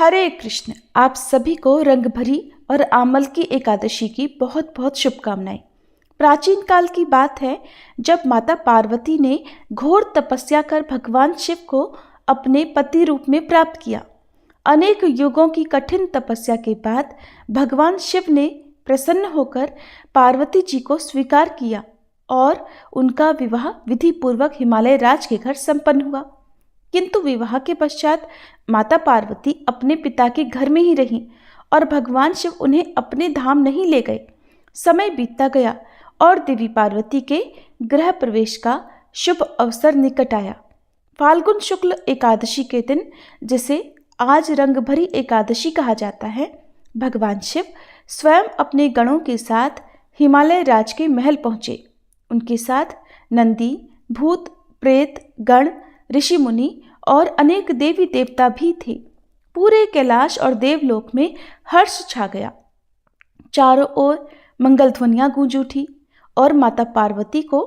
हरे कृष्ण। आप सभी को रंग भरी और आमल की एकादशी की बहुत बहुत शुभकामनाएं। प्राचीन काल की बात है जब माता पार्वती ने घोर तपस्या कर भगवान शिव को अपने पति रूप में प्राप्त किया। अनेक युगों की कठिन तपस्या के बाद भगवान शिव ने प्रसन्न होकर पार्वती जी को स्वीकार किया और उनका विवाह विधि पूर्वक हिमालय राज के घर संपन्न हुआ। किंतु विवाह के पश्चात माता पार्वती अपने पिता के घर में ही रहीं और भगवान शिव उन्हें अपने धाम नहीं ले गए। समय बीतता गया और देवी पार्वती के गृह प्रवेश का शुभ अवसर निकट आया। फाल्गुन शुक्ल एकादशी के दिन, जिसे आज रंग भरी एकादशी कहा जाता है, भगवान शिव स्वयं अपने गणों के साथ हिमालय राज के महल पहुंचे। उनके साथ नंदी, भूत, प्रेत, गण, ऋषि मुनि और अनेक देवी देवता भी थे। पूरे कैलाश और देवलोक में हर्ष छा गया। चारों ओर मंगल ध्वनियां गूंज उठी और माता पार्वती को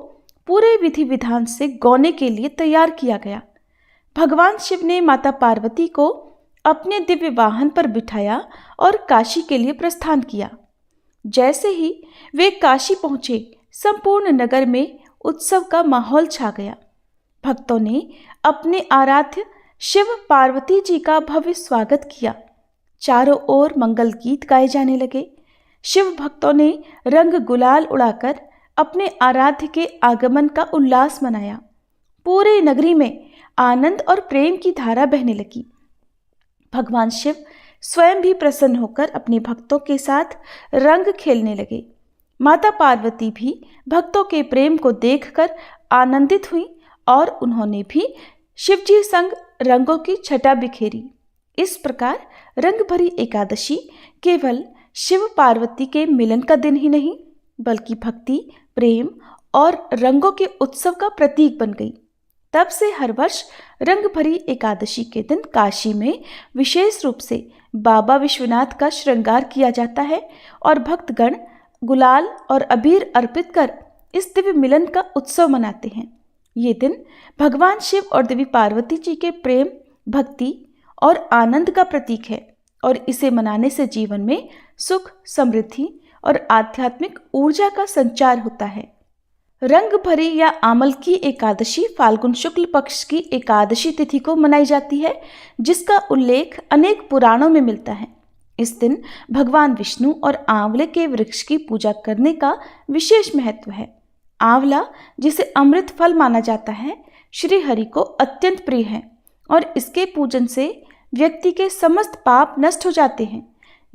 पूरे विधि विधान से गौने के लिए तैयार किया गया। भगवान शिव ने माता पार्वती को अपने दिव्य वाहन पर बिठाया और काशी के लिए प्रस्थान किया। जैसे ही वे काशी पहुंचे, संपूर्ण नगर में उत्सव का माहौल छा गया। भक्तों ने अपने आराध्य शिव पार्वती जी का भव्य स्वागत किया। चारों ओर मंगल गीत गाए जाने लगे। शिव भक्तों ने रंग गुलाल उड़ाकर अपने आराध्य के आगमन का उल्लास मनाया। पूरे नगरी में आनंद और प्रेम की धारा बहने लगी। भगवान शिव स्वयं भी प्रसन्न होकर अपने भक्तों के साथ रंग खेलने लगे। माता पार्वती भी भक्तों के प्रेम को देखकर आनंदित हुई और उन्होंने भी शिवजी संग रंगों की छटा बिखेरी। इस प्रकार रंग भरी एकादशी केवल शिव पार्वती के मिलन का दिन ही नहीं, बल्कि भक्ति, प्रेम और रंगों के उत्सव का प्रतीक बन गई। तब से हर वर्ष रंग भरी एकादशी के दिन काशी में विशेष रूप से बाबा विश्वनाथ का श्रृंगार किया जाता है और भक्तगण गुलाल और अबीर अर्पित कर इस दिव्य मिलन का उत्सव मनाते हैं। ये दिन भगवान शिव और देवी पार्वती जी के प्रेम, भक्ति और आनंद का प्रतीक है और इसे मनाने से जीवन में सुख, समृद्धि और आध्यात्मिक ऊर्जा का संचार होता है। रंग भरी या आमल की एकादशी फाल्गुन शुक्ल पक्ष की एकादशी तिथि को मनाई जाती है, जिसका उल्लेख अनेक पुराणों में मिलता है। इस दिन भगवान विष्णु और आंवले के वृक्ष की पूजा करने का विशेष महत्व है। आंवला, जिसे अमृत फल माना जाता है, श्री हरि को अत्यंत प्रिय है और इसके पूजन से व्यक्ति के समस्त पाप नष्ट हो जाते हैं।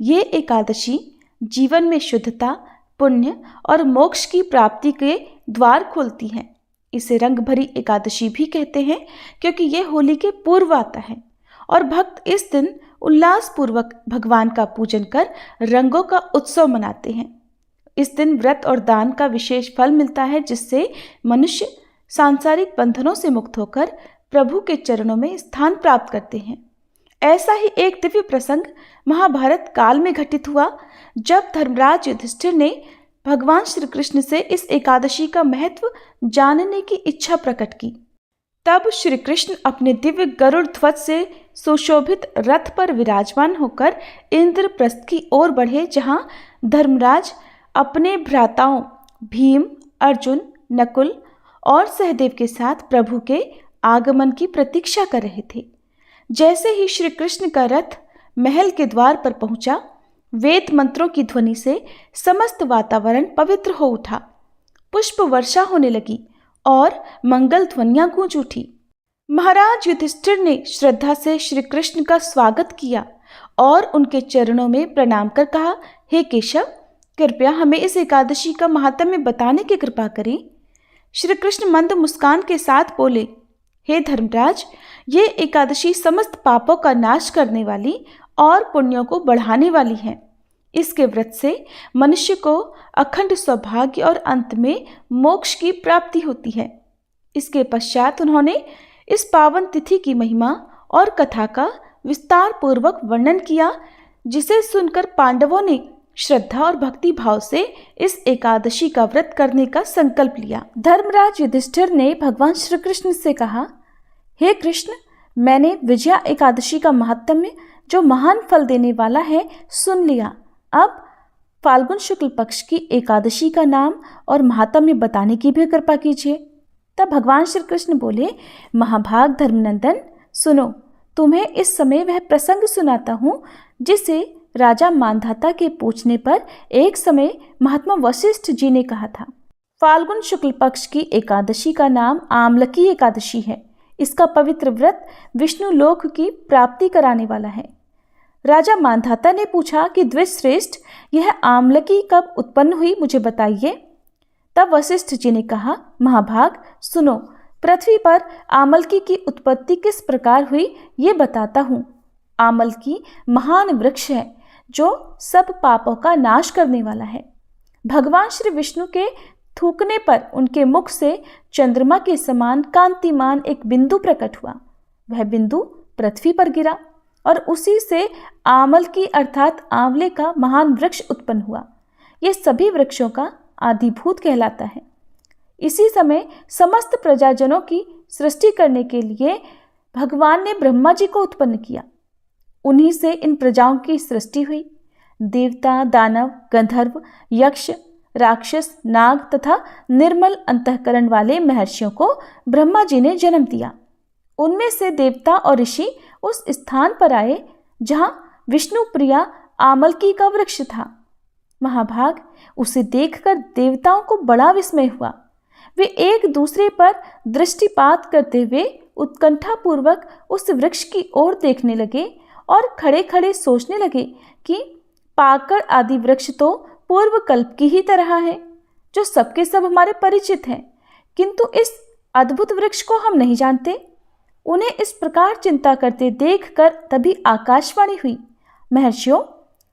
ये एकादशी जीवन में शुद्धता, पुण्य और मोक्ष की प्राप्ति के द्वार खोलती है। इसे रंग भरी एकादशी भी कहते हैं क्योंकि ये होली के पूर्व आता है और भक्त इस दिन उल्लास पूर्वक भगवान का पूजन कर रंगों का उत्सव मनाते हैं। इस दिन व्रत और दान का विशेष फल मिलता है, जिससे मनुष्य सांसारिक बंधनों से मुक्त होकर प्रभु के चरणों में स्थान प्राप्त करते हैं। ऐसा ही एक दिव्य प्रसंग महाभारत काल में घटित हुआ, जब धर्मराज युधिष्ठिर ने भगवान श्री कृष्ण से इस एकादशी का महत्व जानने की इच्छा प्रकट की। तब श्री कृष्ण अपने दिव्य गरुड़ ध्वज से सुशोभित रथ पर विराजमान होकर इंद्रप्रस्थ की ओर बढ़े, जहां धर्मराज अपने भ्राताओं भीम, अर्जुन, नकुल और सहदेव के साथ प्रभु के आगमन की प्रतीक्षा कर रहे थे। जैसे ही श्री कृष्ण का रथ महल के द्वार पर पहुंचा, वेद मंत्रों की ध्वनि से समस्त वातावरण पवित्र हो उठा। पुष्प वर्षा होने लगी और मंगल ध्वनियां गूंज उठी। महाराज युधिष्ठिर ने श्रद्धा से श्री कृष्ण का स्वागत किया और उनके चरणों में प्रणाम कर कहा, हे केशव, कृपया हमें इस एकादशी का महात्म्य बताने की कृपा करें। श्री कृष्ण मंद मुस्कान के साथ बोले, हे धर्मराज, ये एकादशी समस्त पापों का नाश करने वाली और पुण्यों को बढ़ाने वाली है। इसके व्रत से मनुष्य को अखंड सौभाग्य और अंत में मोक्ष की प्राप्ति होती है। इसके पश्चात उन्होंने इस पावन तिथि की महिमा और कथा का विस्तार पूर्वक वर्णन किया, जिसे सुनकर पांडवों ने श्रद्धा और भक्ति भाव से इस एकादशी का व्रत करने का संकल्प लिया। धर्मराज युधिष्ठिर ने भगवान श्री कृष्ण से कहा, हे कृष्ण, मैंने विजया एकादशी का महात्म्य जो महान फल देने वाला है, सुन लिया। अब फाल्गुन शुक्ल पक्ष की एकादशी का नाम और महात्म्य बताने की भी कृपा कीजिए। तब भगवान श्री कृष्ण बोले, महाभाग धर्मनंदन, सुनो, तुम्हें इस समय वह प्रसंग सुनाता हूँ जिसे राजा मांधाता के पूछने पर एक समय महात्मा वशिष्ठ जी ने कहा था। फाल्गुन शुक्ल पक्ष की एकादशी का नाम आमलकी एकादशी है। इसका पवित्र व्रत विष्णु लोक की प्राप्ति कराने वाला है। राजा मांधाता ने पूछा कि द्विज श्रेष्ठ, यह आमलकी कब उत्पन्न हुई, मुझे बताइए। तब वशिष्ठ जी ने कहा, महाभाग सुनो, पृथ्वी पर आमलकी की उत्पत्ति किस प्रकार हुई ये बताता हूँ। आमलकी महान वृक्ष है जो सब पापों का नाश करने वाला है। भगवान श्री विष्णु के थूकने पर उनके मुख से चंद्रमा के समान कांतिमान एक बिंदु प्रकट हुआ। वह बिंदु पृथ्वी पर गिरा और उसी से आमलकी अर्थात आंवले का महान वृक्ष उत्पन्न हुआ। ये सभी वृक्षों का आदिभूत कहलाता है। इसी समय समस्त प्रजाजनों की सृष्टि करने के लिए भगवान ने ब्रह्मा जी को उत्पन्न किया। उन्हीं से इन प्रजाओं की सृष्टि हुई। देवता, दानव, गंधर्व, यक्ष, राक्षस, नाग तथा निर्मल अंतःकरण वाले महर्षियों को ब्रह्मा जी ने जन्म दिया। उनमें से देवता और ऋषि उस स्थान पर आए जहां विष्णु प्रिया आमलकी का वृक्ष था। महाभाग, उसे देखकर देवताओं को बड़ा विस्मय हुआ। वे एक दूसरे पर दृष्टिपात करते हुए उत्कंठापूर्वक उस वृक्ष की ओर देखने लगे और खड़े खड़े सोचने लगे कि पाकड़ आदि वृक्ष तो पूर्व कल्प की ही तरह है, जो सबके सब हमारे परिचित हैं, किंतु इस अद्भुत वृक्ष को हम नहीं जानते। उन्हें इस प्रकार चिंता करते देखकर तभी आकाशवाणी हुई, महर्षियों,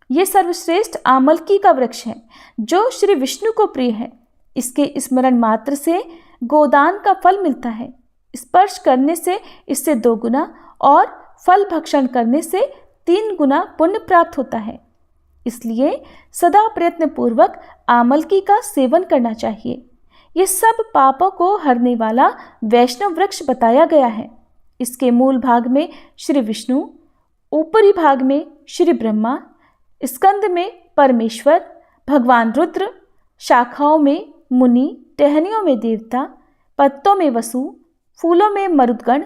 ये सर्वश्रेष्ठ आमलकी का वृक्ष है जो श्री विष्णु को प्रिय है। इसके स्मरण मात्र से गोदान का फल मिलता है। स्पर्श करने से इससे 2 गुना और फल भक्षण करने से 3 गुना पुण्य प्राप्त होता है। इसलिए सदा प्रयत्न पूर्वक आमलकी का सेवन करना चाहिए। ये सब पापों को हरने वाला वैष्णव वृक्ष बताया गया है। इसके मूल भाग में श्री विष्णु, ऊपरी भाग में श्री ब्रह्मा, स्कंद में परमेश्वर, भगवान रुद्र, शाखाओं में मुनि, टहनियों में देवता, पत्तों में वसु, फूलों में मरुदगण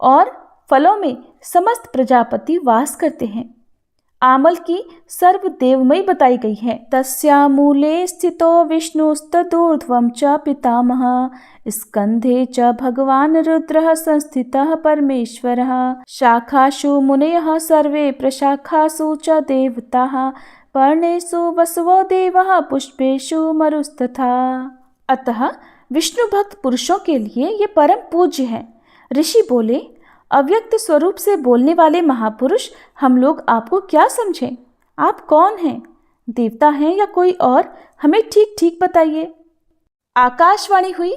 और फलों में समस्त प्रजापति वास करते हैं। आमल की सर्वदेवमयी बताई गई है। तस्या मूले स्थितो विष्णुस्तदूर्ध्वं च पितामहः, स्कंधे च भगवान रुद्रः संस्थितः परमेश्वरः, शाखासु मुनयः सर्वे प्रशाखासु च देवताः, पर्णेषु वसवो देवः पुष्पेषु मरुस्तथा। अतः विष्णु भक्त पुरुषों के लिए ये परम पूज्य है। ऋषि बोले, अव्यक्त स्वरूप से बोलने वाले महापुरुष, हम लोग आपको क्या समझें? आप कौन हैं? देवता हैं या कोई और? हमें ठीक ठीक बताइए। आकाशवाणी हुई,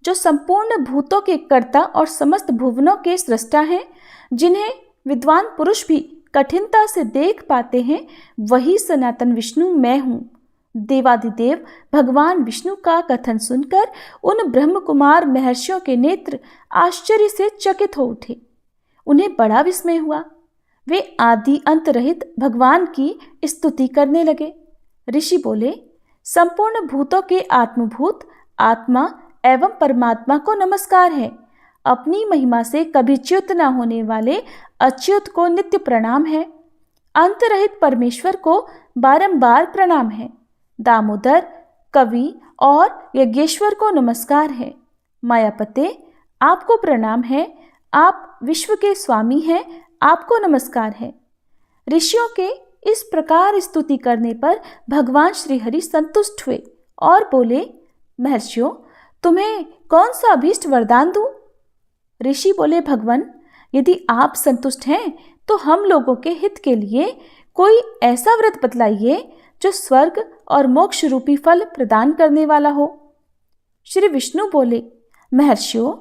जो संपूर्ण भूतों के कर्ता और समस्त भुवनों के सृष्टा हैं, जिन्हें विद्वान पुरुष भी कठिनता से देख पाते हैं, वही सनातन विष्णु मैं हूँ। देवादिदेव भगवान विष्णु का कथन सुनकर उन ब्रह्म कुमार महर्षियों के नेत्र आश्चर्य से चकित हो उठे। उन्हें बड़ा विस्मय हुआ। वे आदि अंत रहित भगवान की स्तुति करने लगे। ऋषि बोले, संपूर्ण भूतों के आत्मभूत आत्मा एवं परमात्मा को नमस्कार है। अपनी महिमा से कभी च्युत न होने वाले अच्युत को नित्य प्रणाम है। अंत रहित परमेश्वर को बारंबार प्रणाम है। दामोदर, कवि और यज्ञेश्वर को नमस्कार है। मायापते, आपको प्रणाम है। आप विश्व के स्वामी हैं, आपको नमस्कार है। ऋषियों के इस प्रकार स्तुति करने पर भगवान श्री हरि संतुष्ट हुए और बोले, महर्षियों, तुम्हें कौन सा अभीष्ट वरदान दूं? ऋषि बोले, भगवान, यदि आप संतुष्ट हैं तो हम लोगों के हित के लिए कोई ऐसा व्रत बतलाइए जो स्वर्ग और मोक्ष रूपी फल प्रदान करने वाला हो। श्री विष्णु बोले, महर्षियों,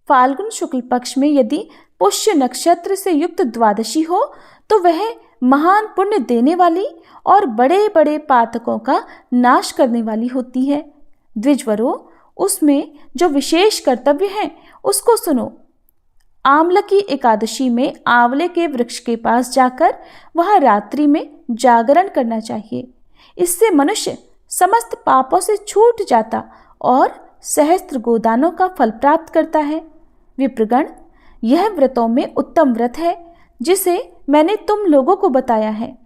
फाल्गुन शुक्ल पक्ष में यदि पुष्य नक्षत्र से युक्त द्वादशी हो तो वह महान पुण्य देने वाली और बड़े बड़े पातकों का नाश करने वाली होती है। द्विजवरों, उसमें जो विशेष कर्तव्य है उसको सुनो। आमलकी एकादशी में आंवले के वृक्ष के पास जाकर वह रात्रि में जागरण करना चाहिए। इससे मनुष्य समस्त पापों से छूट जाता और सहस्त्र गोदानों का फल प्राप्त करता है। विप्रगण, यह व्रतों में उत्तम व्रत है जिसे मैंने तुम लोगों को बताया है।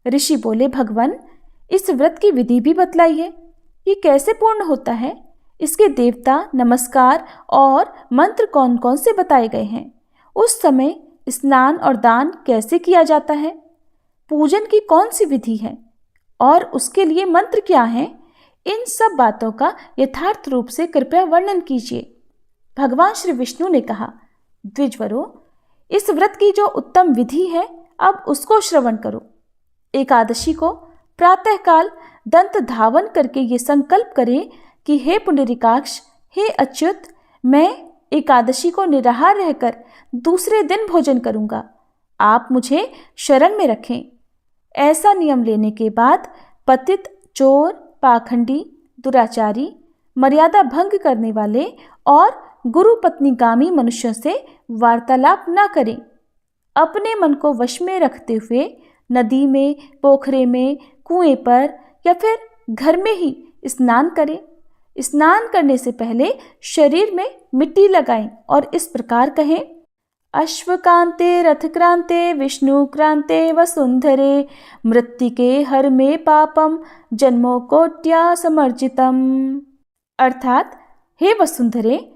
ऋषि बोले, भगवान, इस व्रत की विधि भी बतलाइए। ये कैसे पूर्ण होता है? इसके देवता, नमस्कार और मंत्र कौन कौन से बताए गए हैं? उस समय स्नान और दान कैसे किया जाता है? पूजन की कौन सी विधि है और उसके लिए मंत्र क्या हैं? इन सब बातों का यथार्थ रूप से कृपया वर्णन कीजिए। भगवान श्री विष्णु ने कहा, द्विजवरों, इस व्रत की जो उत्तम विधि है, अब उसको श्रवण करो। एकादशी को प्रातःकाल दंत धावन करके ये संकल्प करें कि हे पुंडरीकाक्ष, हे अच्युत, मैं एकादशी को निराहार रहकर दूसरे दिन भोजन करूंगा। आप मुझे शरण में रखें। ऐसा नियम लेने के बाद पतित, चोर, पाखंडी, दुराचारी, मर्यादा भंग करने वाले और गुरु पत्नीगामी मनुष्यों से वार्तालाप न करें। अपने मन को वश में रखते हुए नदी में, पोखरे में, कुएं पर या फिर घर में ही स्नान करें। स्नान करने से पहले शरीर में मिट्टी लगाएं और इस प्रकार कहें, अश्वकांते रथक्रांते विष्णुक्रांते वसुंधरे मृत्तिके हर में पापम जन्मों कोट्या समर्जितम। अर्थात, हे वसुंधरे,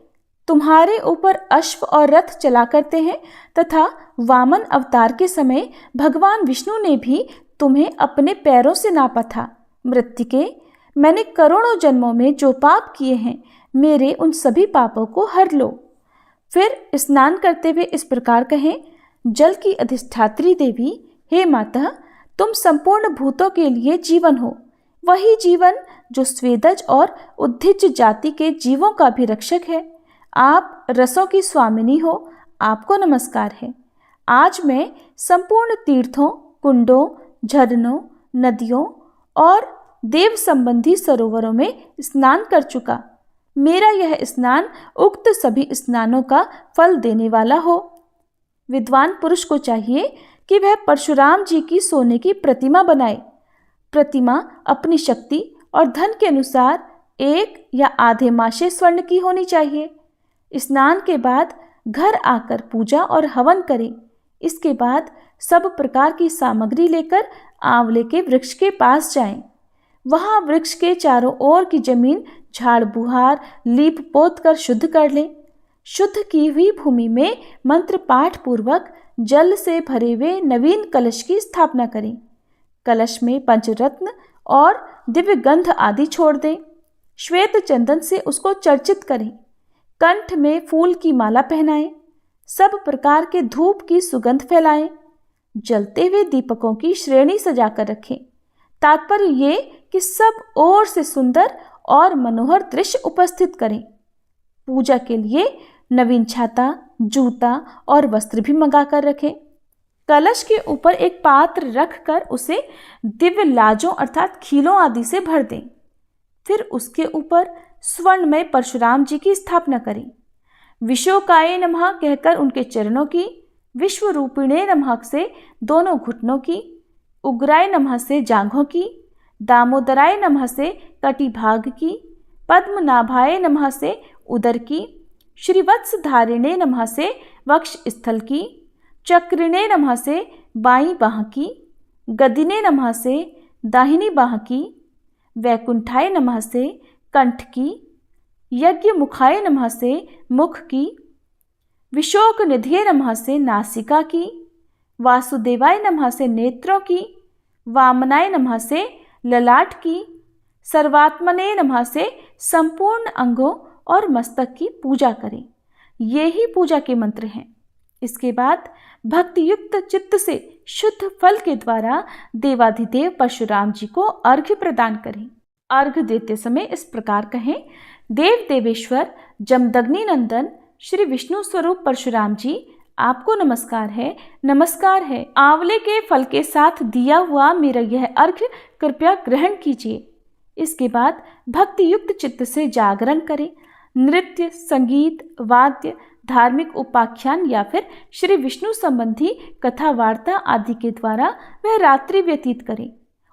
तुम्हारे ऊपर अश्व और रथ चला करते हैं तथा वामन अवतार के समय भगवान विष्णु ने भी तुम्हें अपने पैरों से नापा था। मृत्तिके, मैंने करोड़ों जन्मों में जो पाप किए हैं, मेरे उन सभी पापों को हर लो। फिर स्नान करते हुए इस प्रकार कहें, जल की अधिष्ठात्री देवी, हे माता, तुम संपूर्ण भूतों के लिए जीवन हो। वही जीवन जो स्वेदज और उद्भिज जाति के जीवों का भी रक्षक है। आप रसों की स्वामिनी हो, आपको नमस्कार है। आज मैं संपूर्ण तीर्थों, कुंडों, झरनों, नदियों और देव संबंधी सरोवरों में स्नान कर चुका। मेरा यह स्नान उक्त सभी स्नानों का फल देने वाला हो। विद्वान पुरुष को चाहिए कि वह परशुराम जी की सोने की प्रतिमा बनाए। प्रतिमा अपनी शक्ति और धन के अनुसार 1 या आधे मासे स्वर्ण की होनी चाहिए। स्नान के बाद घर आकर पूजा और हवन करें। इसके बाद सब प्रकार की सामग्री लेकर आंवले के वृक्ष के पास जाएं। वहां वृक्ष के चारों ओर की जमीन झाड़ बुहार लीप पोत कर शुद्ध कर लें। शुद्ध की हुई भूमि में मंत्र पाठ पूर्वक जल से भरे हुए नवीन कलश की स्थापना करें। कलश में पंचरत्न और दिव्य गंध आदि छोड़ दें। श्वेत चंदन से उसको चर्चित करें। कंठ में फूल की माला पहनाएं। सब प्रकार के धूप की सुगंध फैलाएं। जलते हुए दीपकों की श्रेणी सजाकर रखें। तात्पर्य ये कि सब ओर से सुंदर और मनोहर दृश्य उपस्थित करें। पूजा के लिए नवीन छाता, जूता और वस्त्र भी मंगा कर रखें। कलश के ऊपर एक पात्र रखकर उसे दिव्य लाजों अर्थात खीलों आदि से भर दें। फिर उसके ऊपर स्वर्णमय परशुराम जी की स्थापना करें। विशोकाय नमः कहकर उनके चरणों की, विश्वरूपिणे नमः से दोनों घुटनों की, उग्राय नमः से जांघों की, दामोदराय नमः से कटिभाग की, पद्मनाभाय नमः से उदर की, श्रीवत्सधारिणे नमः से वक्ष स्थल की, चक्रिणे नमः से बाईं बाह की, गदिने नमः से दाहिनी बाह की, वैकुंठाय नमः से कंठ की, यज्ञ मुखाय नमः से मुख की, विशोक निधिये नमः से नासिका की, वासुदेवाय नमः से नेत्रों की, वामनाय नमः से ललाट की, सर्वात्मने नमः से संपूर्ण अंगों और मस्तक की पूजा करें। ये ही पूजा के मंत्र हैं। इसके बाद भक्ति युक्त चित्त से शुद्ध फल के द्वारा देवाधिदेव परशुराम जी को अर्घ्य प्रदान करें। अर्घ्य देते समय इस प्रकार कहें, देव देवेश्वर जमदग्नि नंदन श्री विष्णु स्वरूप परशुराम जी, आपको नमस्कार है, नमस्कार है। आंवले के फल के साथ दिया हुआ मेरा यह अर्घ्य कृपया ग्रहण कीजिए। इसके बाद भक्ति युक्त चित्त से जागरण करें। नृत्य, संगीत, वाद्य, धार्मिक उपाख्यान या फिर श्री विष्णु संबंधी कथा वार्ता आदि के द्वारा वह रात्रि व्यतीत करे।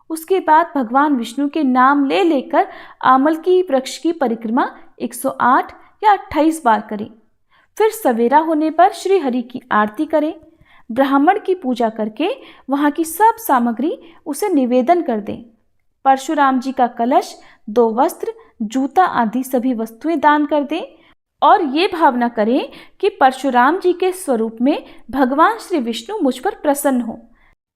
उसके बाद भगवान विष्णु के नाम ले लेकर आमलकी वृक्ष की परिक्रमा 108 या 28 बार करें। फिर सवेरा होने पर श्री हरि की आरती करें। ब्राह्मण की पूजा करके वहाँ की सब सामग्री उसे निवेदन कर दें। परशुराम जी का कलश, 2 वस्त्र, जूता आदि सभी वस्तुएं दान कर दें और ये भावना करें कि परशुराम जी के स्वरूप में भगवान श्री विष्णु मुझ पर प्रसन्न हो।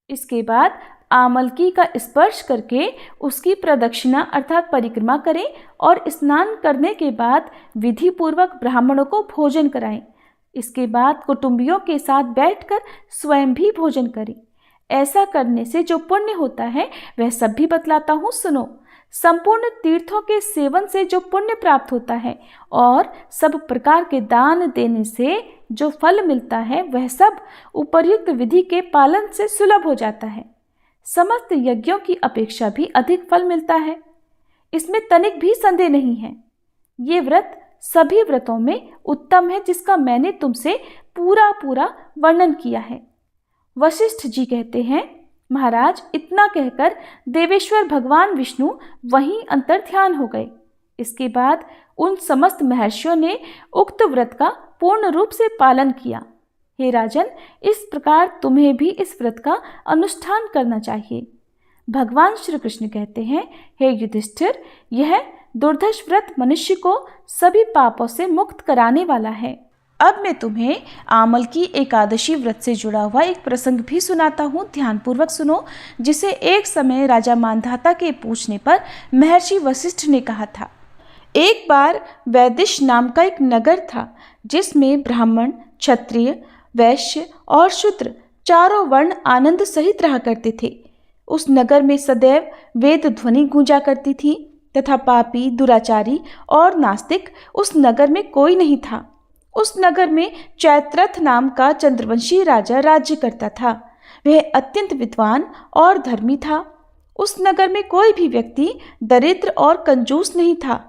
इसके बाद आमलकी का स्पर्श करके उसकी प्रदक्षिणा अर्थात परिक्रमा करें और स्नान करने के बाद विधि पूर्वक ब्राह्मणों को भोजन कराएं। इसके बाद कुटुंबियों के साथ बैठकर स्वयं भी भोजन करें। ऐसा करने से जो पुण्य होता है वह सब भी बतलाता हूँ, सुनो। संपूर्ण तीर्थों के सेवन से जो पुण्य प्राप्त होता है और सब प्रकार के दान देने से जो फल मिलता है वह सब उपर्युक्त विधि के पालन से सुलभ हो जाता है। समस्त यज्ञों की अपेक्षा भी अधिक फल मिलता है, इसमें तनिक भी संदेह नहीं है। ये व्रत सभी व्रतों में उत्तम है जिसका मैंने तुमसे पूरा वर्णन किया है। वशिष्ठ जी कहते हैं, महाराज, इतना कहकर देवेश्वर भगवान विष्णु वहीं अंतर्ध्यान हो गए। इसके बाद उन समस्त महर्षियों ने उक्त व्रत का पूर्ण रूप से पालन किया। हे राजन, इस प्रकार तुम्हें भी इस व्रत का अनुष्ठान करना चाहिए। भगवान श्री कृष्ण कहते हैं, हे युधिष्ठिर, यह दुर्धर्ष व्रत मनुष्य को सभी पापों से मुक्त कराने वाला है। अब मैं तुम्हें आमलकी एकादशी व्रत से जुड़ा हुआ एक प्रसंग भी सुनाता हूँ, ध्यानपूर्वक सुनो, जिसे एक समय राजा मांधाता के पूछने पर महर्षि वशिष्ठ ने कहा था। एक बार वैदिश नाम का एक नगर था जिसमें ब्राह्मण, क्षत्रिय, वैश्य और शूद्र चारों वर्ण आनंद सहित रहा करते थे। उस नगर में सदैव वेद ध्वनि गूंजा करती थी तथा पापी, दुराचारी और नास्तिक उस नगर में कोई नहीं था। उस नगर में चैत्रथ नाम का चंद्रवंशी राजा राज्य करता था। वह अत्यंत विद्वान और धर्मी था। उस नगर में कोई भी व्यक्ति दरिद्र और कंजूस नहीं था।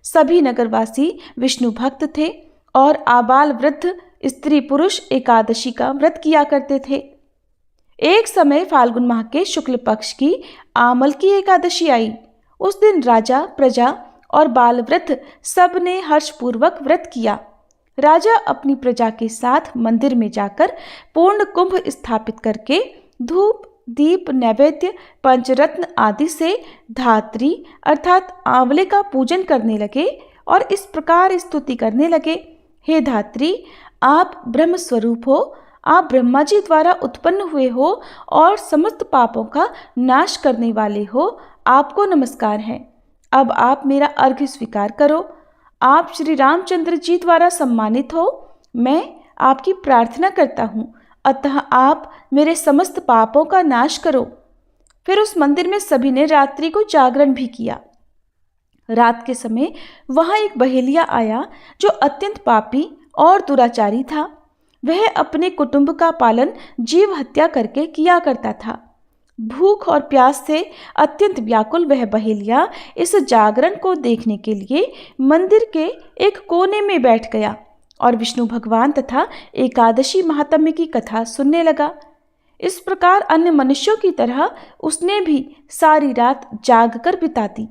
सभी नगरवासी विष्णु भक्त थे और आबाल वृद्ध स्त्री पुरुष एकादशी का व्रत किया करते थे। एक समय फाल्गुन माह के शुक्ल पक्ष की आमलकी एकादशी आई। उस दिन राजा, प्रजा और बाल वृद्ध सब ने हर्षपूर्वक व्रत किया। राजा अपनी प्रजा के साथ मंदिर में जाकर पूर्ण कुंभ स्थापित करके धूप, दीप, नैवेद्य, पंचरत्न आदि से धात्री अर्थात आंवले का पूजन करने लगे और इस प्रकार स्तुति करने लगे, हे धात्री, आप ब्रह्म स्वरूप हो, आप ब्रह्मा जी द्वारा उत्पन्न हुए हो और समस्त पापों का नाश करने वाले हो। आपको नमस्कार है। अब आप मेरा अर्घ्य स्वीकार करो। आप श्री रामचंद्र जी द्वारा सम्मानित हो। मैं आपकी प्रार्थना करता हूँ, अतः आप मेरे समस्त पापों का नाश करो। फिर उस मंदिर में सभी ने रात्रि को जागरण भी किया। रात के समय वहाँ एक बहेलिया आया जो अत्यंत पापी और दुराचारी था। वह अपने कुटुंब का पालन जीव हत्या करके किया करता था। भूख और प्यास से अत्यंत व्याकुल वह बहेलिया इस जागरण को देखने के लिए मंदिर के एक कोने में बैठ गया और विष्णु भगवान तथा एकादशी महात्म्य की कथा सुनने लगा। इस प्रकार अन्य मनुष्यों की तरह उसने भी सारी रात जाग कर बिता दी।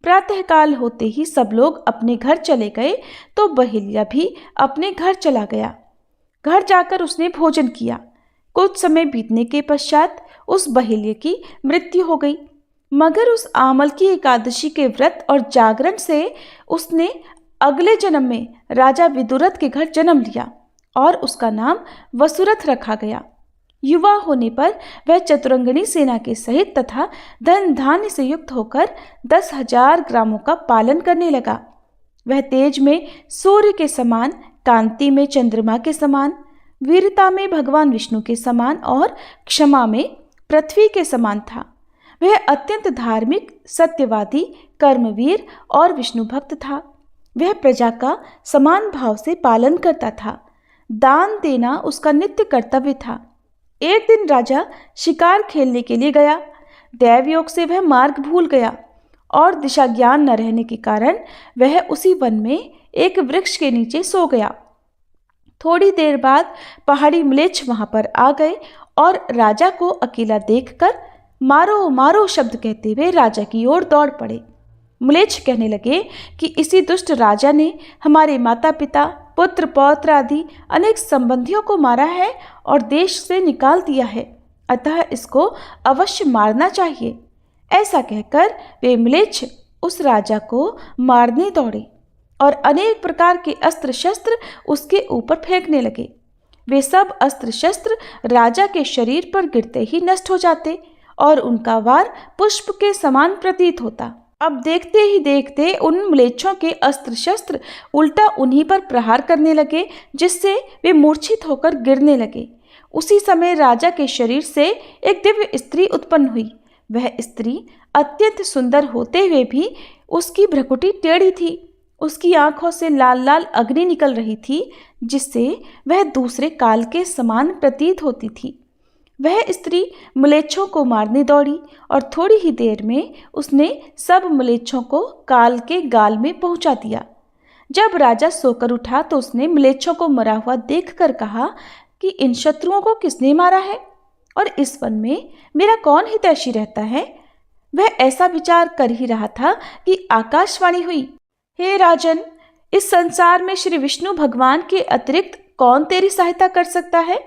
प्रातःकाल होते ही सब लोग अपने घर चले गए तो बहेलिया भी अपने घर चला गया। घर जाकर उसने भोजन किया। कुछ समय बीतने के पश्चात उस बहेलिये की मृत्यु हो गई। मगर उस आमलकी एकादशी के व्रत और जागरण से उसने अगले जन्म में राजा विदुरथ के घर जन्म लिया और उसका नाम वसुरथ रखा गया। युवा होने पर वह चतुरंगिणी सेना के सहित तथा धन धान्य से युक्त होकर 10,000 ग्रामों का पालन करने लगा। वह तेज में सूर्य के समान, कांति में चंद्रमा के समान, वीरता में भगवान विष्णु के समान और क्षमा में पृथ्वी के समान था। वह अत्यंत धार्मिक, सत्यवादी, कर्मवीर और विष्णु भक्त था। वह प्रजा का समान भाव से पालन करता था। दान देना उसका नित्य कर्तव्य था। एक दिन राजा शिकार खेलने के लिए गया। दैव योग से वह मार्ग भूल गया और दिशा ज्ञान न रहने के कारण वह उसी वन में एक वृक्ष के नीचे सो गया। थोड़ी देर बाद पहाड़ी म्लेच्छ वहां पर आ गए और राजा को अकेला देखकर मारो मारो शब्द कहते हुए राजा की ओर दौड़ पड़े। म्लेच्छ कहने लगे कि इसी दुष्ट राजा ने हमारे माता पिता, पुत्र पौत्र आदि अनेक संबंधियों को मारा है और देश से निकाल दिया है, अतः इसको अवश्य मारना चाहिए। ऐसा कहकर वे म्लेच्छ उस राजा को मारने दौड़े और अनेक प्रकार के अस्त्र शस्त्र उसके ऊपर फेंकने लगे। वे सब अस्त्र शस्त्र राजा के शरीर पर गिरते ही नष्ट हो जाते और उनका वार पुष्प के समान प्रतीत होता। अब देखते ही देखते उन म्लेच्छों के अस्त्र शस्त्र उल्टा उन्हीं पर प्रहार करने लगे, जिससे वे मूर्छित होकर गिरने लगे। उसी समय राजा के शरीर से एक दिव्य स्त्री उत्पन्न हुई। वह स्त्री अत्यंत सुंदर होते हुए भी उसकी भ्रुकुटी टेढ़ी थी। उसकी आंखों से लाल लाल अग्नि निकल रही थी, जिससे वह दूसरे काल के समान प्रतीत होती थी। वह स्त्री म्लेच्छों को मारने दौड़ी और थोड़ी ही देर में उसने सब म्लेच्छों को काल के गाल में पहुंचा दिया। जब राजा सोकर उठा तो उसने म्लेच्छों को मरा हुआ देखकर कहा कि इन शत्रुओं को किसने मारा है और इस वन में मेरा कौन हितैषी रहता है। वह ऐसा विचार कर ही रहा था कि आकाशवाणी हुई, हे राजन, इस संसार में श्री विष्णु भगवान के अतिरिक्त कौन तेरी सहायता कर सकता है।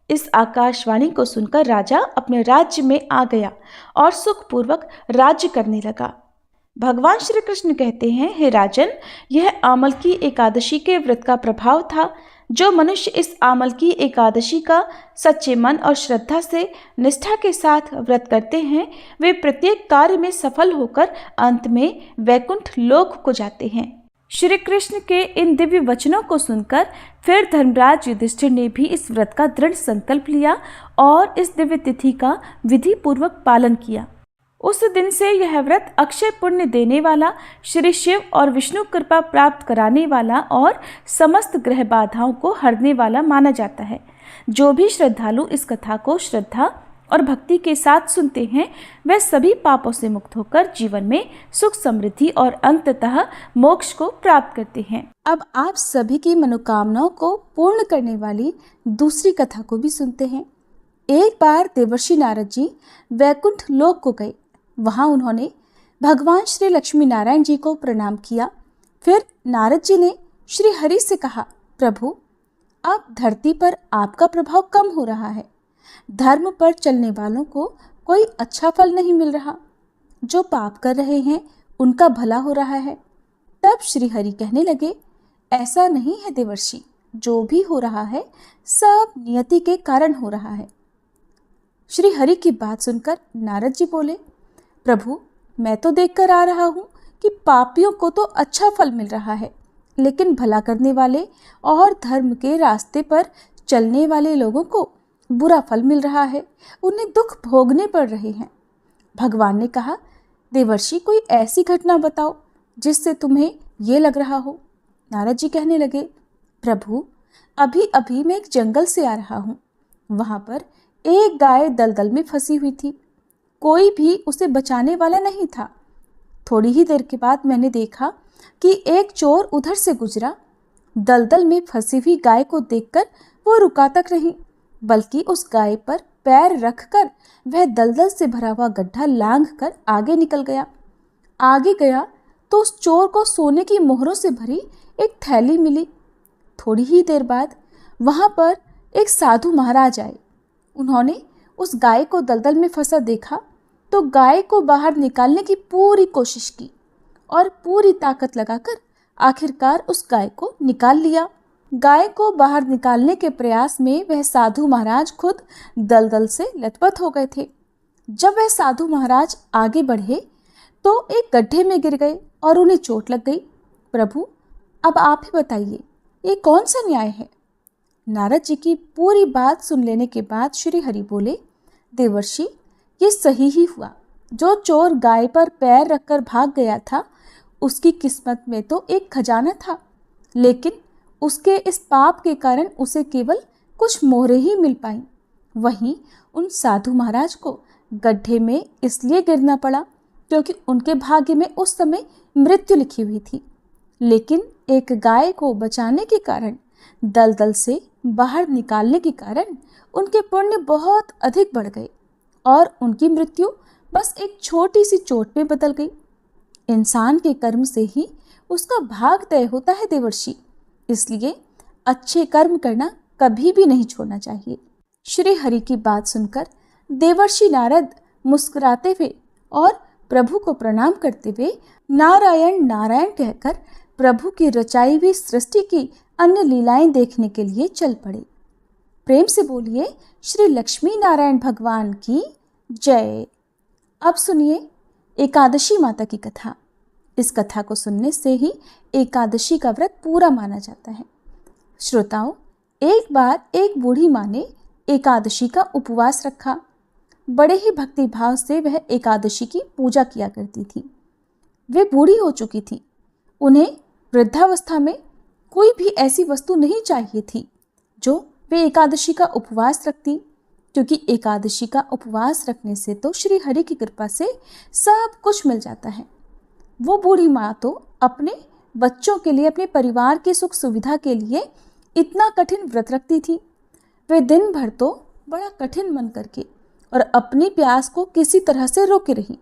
इस आकाशवाणी को सुनकर राजा अपने राज्य में आ गया और सुखपूर्वक राज्य करने लगा। भगवान श्री कृष्ण कहते हैं, हे राजन, यह आमलकी एकादशी के व्रत का प्रभाव था। जो मनुष्य इस आमलकी एकादशी का सच्चे मन और श्रद्धा से निष्ठा के साथ व्रत करते हैं, वे प्रत्येक कार्य में सफल होकर अंत में वैकुंठ लोक को जाते हैं। श्री कृष्ण के इन दिव्य वचनों को सुनकर फिर धर्मराज युधिष्ठिर ने भी इस व्रत का दृढ़ संकल्प लिया और इस दिव्य तिथि का विधि पूर्वक पालन किया। उस दिन से यह व्रत अक्षय पुण्य देने वाला, श्री शिव और विष्णु कृपा प्राप्त कराने वाला और समस्त ग्रह बाधाओं को हरने वाला माना जाता है। जो भी श्रद्धालु इस कथा को श्रद्धा और भक्ति के साथ सुनते हैं, वह सभी पापों से मुक्त होकर जीवन में सुख समृद्धि और अंततः मोक्ष को प्राप्त करते हैं। अब आप सभी की मनोकामनाओं को पूर्ण करने वाली दूसरी कथा को भी सुनते हैं। एक बार देवर्षि नारद जी वैकुंठ लोक को गए। वहां उन्होंने भगवान श्री लक्ष्मी नारायण जी को प्रणाम किया। फिर नारद जी ने श्री हरि से कहा, प्रभु, अब धरती पर आपका प्रभाव कम हो रहा है। धर्म पर चलने वालों को कोई अच्छा फल नहीं मिल रहा। जो पाप कर रहे हैं उनका भला हो रहा है। तब श्री हरि कहने लगे, ऐसा नहीं है देवर्षि, जो भी हो रहा है सब नियति के कारण हो रहा है। श्री हरि की बात सुनकर नारद जी बोले, प्रभु, मैं तो देखकर आ रहा हूँ कि पापियों को तो अच्छा फल मिल रहा है, लेकिन भला करने वाले और धर्म के रास्ते पर चलने वाले लोगों को बुरा फल मिल रहा है, उन्हें दुख भोगने पड़ रहे हैं। भगवान ने कहा, देवर्षि, कोई ऐसी घटना बताओ जिससे तुम्हें ये लग रहा हो। नारद जी कहने लगे, प्रभु, अभी अभी मैं एक जंगल से आ रहा हूँ। वहाँ पर एक गाय दलदल में फंसी हुई थी। कोई भी उसे बचाने वाला नहीं था। थोड़ी ही देर के बाद मैंने देखा कि एक चोर उधर से गुजरा। दलदल में फंसी हुई गाय को देखकर वो रुका तक नहीं, बल्कि उस गाय पर पैर रखकर वह दलदल से भरा हुआ गड्ढा लांघकर आगे निकल गया। आगे गया तो उस चोर को सोने की मोहरों से भरी एक थैली मिली। थोड़ी ही देर बाद वहाँ पर एक साधु महाराज आए। उन्होंने उस गाय को दलदल में फंसा देखा तो गाय को बाहर निकालने की पूरी कोशिश की और पूरी ताकत लगाकर आखिरकार उस गाय को निकाल लिया। गाय को बाहर निकालने के प्रयास में वह साधु महाराज खुद दलदल से लथपथ हो गए थे। जब वह साधु महाराज आगे बढ़े तो एक गड्ढे में गिर गए और उन्हें चोट लग गई। प्रभु, अब आप ही बताइए, ये कौन सा न्याय है। नारद जी की पूरी बात सुन लेने के बाद श्री हरि बोले, देवर्षि, ये सही ही हुआ। जो चोर गाय पर पैर रखकर भाग गया था, उसकी किस्मत में तो एक खजाना था, लेकिन उसके इस पाप के कारण उसे केवल कुछ मोहरें ही मिल पाईं। वहीं उन साधु महाराज को गड्ढे में इसलिए गिरना पड़ा क्योंकि उनके भाग्य में उस समय मृत्यु लिखी हुई थी। लेकिन एक गाय को बचाने के कारण, दलदल से बाहर निकालने के कारण उनके पुण्य बहुत अधिक बढ़ गए और उनकी मृत्यु बस एक छोटी सी चोट में बदल गई। इंसान के कर्म से ही उसका भाग तय होता है देवर्षि, इसलिए अच्छे कर्म करना कभी भी नहीं छोड़ना चाहिए। श्री हरि की बात सुनकर देवर्षि नारद मुस्कुराते हुए और प्रभु को प्रणाम करते हुए नारायण नारायण कहकर प्रभु की रचाई हुई सृष्टि की अन्य लीलाएं देखने के लिए चल पड़े। प्रेम से बोलिए श्री लक्ष्मी नारायण भगवान की जय। अब सुनिए एकादशी माता की कथा। इस कथा को सुनने से ही एकादशी का व्रत पूरा माना जाता है। श्रोताओं, एक बार एक बूढ़ी माँ ने एकादशी का उपवास रखा। बड़े ही भक्ति भाव से वह एकादशी की पूजा किया करती थी। वे बूढ़ी हो चुकी थी। उन्हें वृद्धावस्था में कोई भी ऐसी वस्तु नहीं चाहिए थी जो वे एकादशी का उपवास रखती, क्योंकि एकादशी का उपवास रखने से तो श्री हरि की कृपा से सब कुछ मिल जाता है। वो बूढ़ी माँ तो अपने बच्चों के लिए, अपने परिवार की सुख सुविधा के लिए इतना कठिन व्रत रखती थी। वे दिन भर तो बड़ा कठिन मन करके और अपनी प्यास को किसी तरह से रोके रही,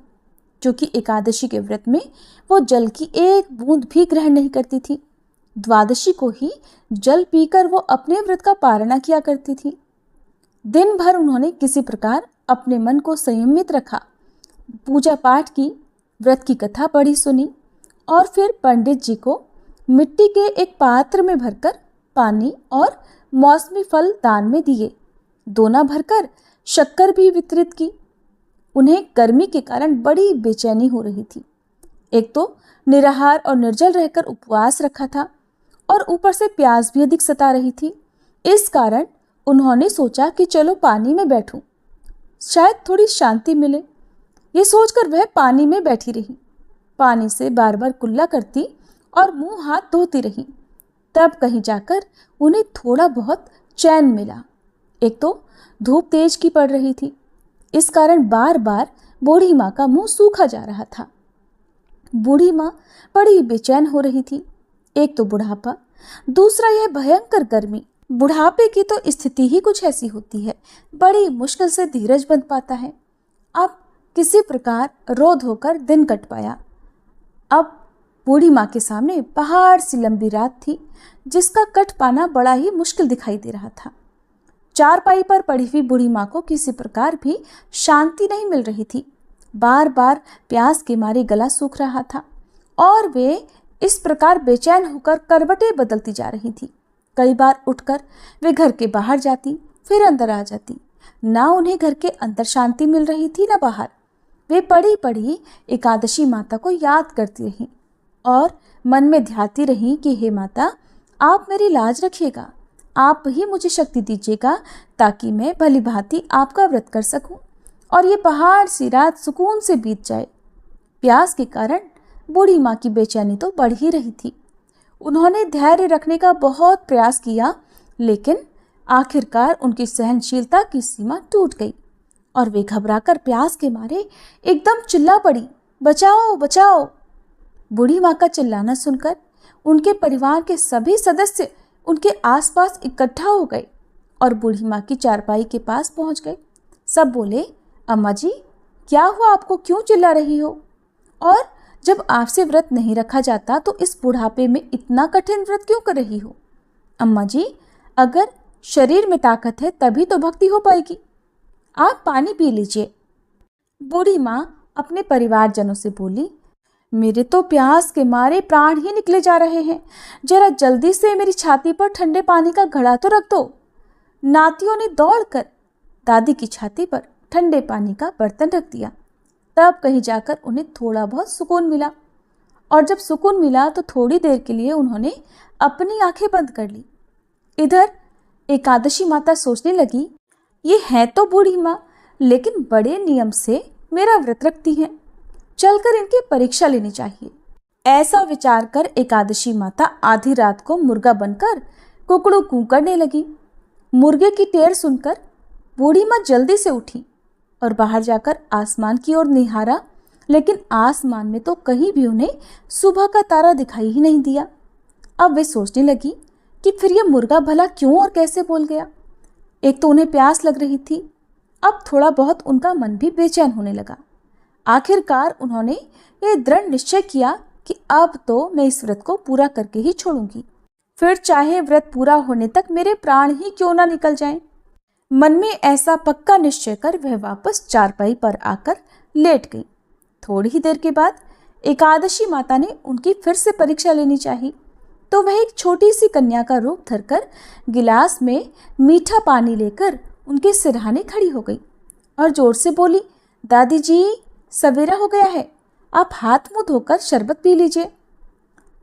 क्योंकि एकादशी के व्रत में वो जल की एक बूंद भी ग्रहण नहीं करती थी। द्वादशी को ही जल पीकर वो अपने व्रत का पारणा किया करती थी। दिन भर उन्होंने किसी प्रकार अपने मन को संयमित रखा, पूजा पाठ की, व्रत की कथा पढ़ी सुनी और फिर पंडित जी को मिट्टी के एक पात्र में भरकर पानी और मौसमी फल दान में दिए। दोना भरकर शक्कर भी वितरित की। उन्हें गर्मी के कारण बड़ी बेचैनी हो रही थी। एक तो निराहार और निर्जल रहकर उपवास रखा था और ऊपर से प्यास भी अधिक सता रही थी। इस कारण उन्होंने सोचा कि चलो पानी में बैठूं, शायद थोड़ी शांति मिले। ये सोचकर वह पानी में बैठी रही। पानी से बार बार कुल्ला करती और मुंह हाथ धोती रही। तब कहीं जाकर उन्हें थोड़ा बहुत चैन मिला। एक तो धूप तेज की पड़ रही थी, इस कारण बार बार बूढ़ी माँ का मुंह सूखा जा रहा था। बूढ़ी माँ बड़ी बेचैन हो रही थी। एक तो बुढ़ापा, दूसरा यह भयंकर गर्मी। बुढ़ापे की तो स्थिति ही कुछ ऐसी होती है, बड़ी मुश्किल से धीरज बंध पाता है। अब किसी प्रकार रो धोकर दिन कट पाया। अब बूढ़ी माँ के सामने पहाड़ सी लंबी रात थी, जिसका कट पाना बड़ा ही मुश्किल दिखाई दे रहा था। चारपाई पर पड़ी हुई बूढ़ी माँ को किसी प्रकार भी शांति नहीं मिल रही थी। बार बार प्यास के मारे गला सूख रहा था और वे इस प्रकार बेचैन होकर करवटें बदलती जा रही थी। कई बार उठकर वे घर के बाहर जाती, फिर अंदर आ जाती। ना उन्हें घर के अंदर शांति मिल रही थी, ना बाहर। वे पड़ी पड़ी एकादशी माता को याद करती रहीं और मन में ध्याती रहीं कि हे माता, आप मेरी लाज रखिएगा, आप ही मुझे शक्ति दीजिएगा ताकि मैं भली भांति आपका व्रत कर सकूं और ये पहाड़ सी रात सुकून से बीत जाए। प्यास के कारण बूढ़ी माँ की बेचैनी तो बढ़ ही रही थी। उन्होंने धैर्य रखने का बहुत प्रयास किया, लेकिन आखिरकार उनकी सहनशीलता की सीमा टूट गई और वे घबराकर प्यास के मारे एकदम चिल्ला पड़ी, बचाओ बचाओ। बूढ़ी माँ का चिल्लाना सुनकर उनके परिवार के सभी सदस्य उनके आसपास इकट्ठा हो गए और बूढ़ी माँ की चारपाई के पास पहुंच गए। सब बोले, अम्मा जी क्या हुआ, आपको क्यों चिल्ला रही हो? और जब आपसे व्रत नहीं रखा जाता तो इस बुढ़ापे में इतना कठिन व्रत क्यों कर रही हो? अम्मा जी, अगर शरीर में ताकत है तभी तो भक्ति हो पाएगी, आप पानी पी लीजिए। बूढ़ी माँ अपने परिवारजनों से बोली, मेरे तो प्यास के मारे प्राण ही निकले जा रहे हैं, जरा जल्दी से मेरी छाती पर ठंडे पानी का घड़ा तो रख दो। नातियों ने दौड़कर दादी की छाती पर ठंडे पानी का बर्तन रख दिया। तब कहीं जाकर उन्हें थोड़ा बहुत सुकून मिला और जब सुकून मिला तो थोड़ी देर के लिए उन्होंने अपनी आंखें बंद कर ली। इधर एकादशी माता सोचने लगी, ये है तो बूढ़ी माँ, लेकिन बड़े नियम से मेरा व्रत रखती हैं, चलकर इनकी परीक्षा लेनी चाहिए। ऐसा विचार कर एकादशी माता आधी रात को मुर्गा बनकर कुकड़ू कू करने लगी। मुर्गे की टेर सुनकर बूढ़ी माँ जल्दी से उठी और बाहर जाकर आसमान की ओर निहारा, लेकिन आसमान में तो कहीं भी उन्हें सुबह का तारा दिखाई ही नहीं दिया। अब वे सोचने लगी कि फिर यह मुर्गा भला क्यों और कैसे बोल गया। एक तो उन्हें प्यास लग रही थी, अब थोड़ा बहुत उनका मन भी बेचैन होने लगा। आखिरकार उन्होंने ये दृढ़ निश्चय किया कि अब तो मैं इस व्रत को पूरा करके ही छोड़ूंगी, फिर चाहे व्रत पूरा होने तक मेरे प्राण ही क्यों ना निकल जाएं। मन में ऐसा पक्का निश्चय कर वह वापस चारपाई पर आकर लेट गई। थोड़ी ही देर के बाद एकादशी माता ने उनकी फिर से परीक्षा लेनी चाहिए, तो वह एक छोटी सी कन्या का रूप धरकर गिलास में मीठा पानी लेकर उनके सिरहाने खड़ी हो गई और जोर से बोली, दादी जी, सवेरा हो गया है, आप हाथ मुंह धोकर शरबत पी लीजिए।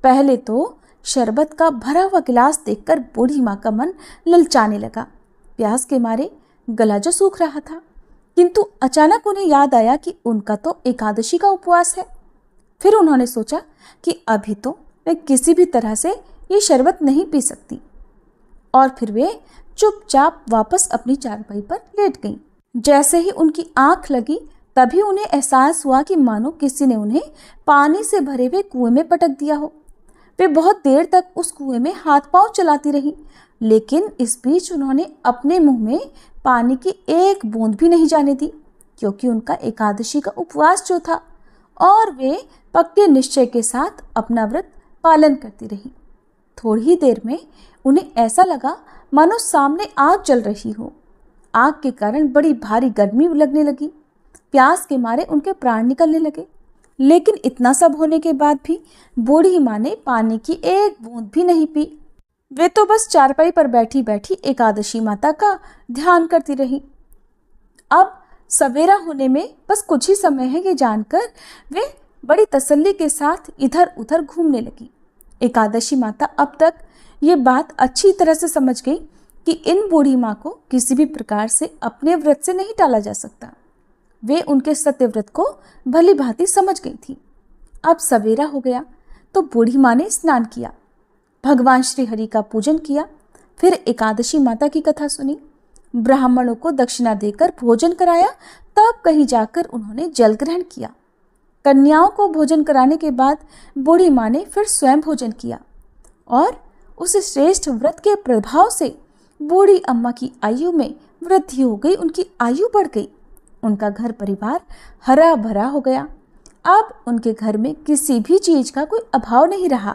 पहले तो शरबत का भरा हुआ गिलास देखकर बूढ़ी माँ का मन ललचाने लगा। प्यास के मारे गला जो सूख रहा था, किंतु अचानक उन्हें याद आया कि उनका तो एकादशी का उपवास है। फिर उन्होंने सोचा कि अभी तो मैं किसी भी तरह से ये शरबत नहीं पी सकती, और फिर वे चुपचाप वापस अपनी चारपाई पर लेट गईं। जैसे ही उनकी आंख लगी तभी उन्हें एहसास हुआ कि मानो किसी ने उन्हें पानी से भरे हुए कुएं में पटक दिया हो। वे बहुत देर तक उस कुएं में हाथ पांव चलाती रही, लेकिन इस बीच उन्होंने अपने मुंह में पानी की एक बूंद भी नहीं जाने दी, क्योंकि उनका एकादशी का उपवास जो था, और वे पक्के निश्चय के साथ अपना व्रत पालन करती रही। थोड़ी ही देर में उन्हें ऐसा लगा मानो सामने आग जल रही हो। आग के कारण बड़ी भारी गर्मी लगने लगी। प्यास के मारे उनके प्राण निकलने लगे, लेकिन इतना सब होने के बाद भी बूढ़ी माँ ने पानी की एक बूंद भी नहीं पी। वे तो बस चारपाई पर बैठी बैठी एकादशी माता का ध्यान करती रही। अब सवेरा होने में बस कुछ ही समय है, ये जानकर वे बड़ी तसल्ली के साथ इधर उधर घूमने लगी। एकादशी माता अब तक ये बात अच्छी तरह से समझ गई कि इन बूढ़ी माँ को किसी भी प्रकार से अपने व्रत से नहीं टाला जा सकता। वे उनके सत्य व्रत को भली भांति समझ गई थी। अब सवेरा हो गया तो बूढ़ी माँ ने स्नान किया, भगवान श्री हरि का पूजन किया, फिर एकादशी माता की कथा सुनी, ब्राह्मणों को दक्षिणा देकर भोजन कराया, तब कहीं जाकर उन्होंने जल ग्रहण किया। कन्याओं को भोजन कराने के बाद बूढ़ी माँ ने फिर स्वयं भोजन किया, और उस श्रेष्ठ व्रत के प्रभाव से बूढ़ी अम्मा की आयु में वृद्धि हो गई, उनकी आयु बढ़ गई। उनका घर परिवार हरा भरा हो गया। अब उनके घर में किसी भी चीज का कोई अभाव नहीं रहा।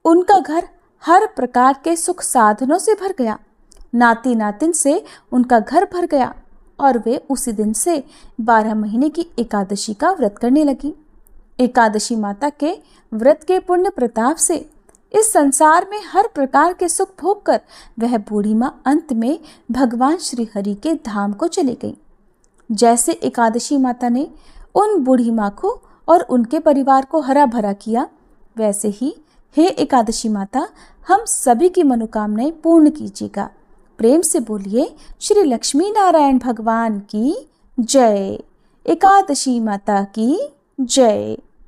उनका घर हर प्रकार के सुख साधनों से भर गया। नाती नातिन से उनका घर भर गया, और वे उसी दिन से 12 महीने की एकादशी का व्रत करने लगी। एकादशी माता के व्रत के पुण्य प्रताप से इस संसार में हर प्रकार के सुख भोग कर वह बूढ़ी माँ अंत में भगवान श्री हरि के धाम को चली गई। जैसे एकादशी माता ने उन बूढ़ी माँ को और उनके परिवार को हरा भरा किया, वैसे ही हे एकादशी माता, हम सभी की मनोकामनाएं पूर्ण कीजिएगा। प्रेम से बोलिए श्री लक्ष्मी नारायण भगवान की जय। एकादशी माता की जय।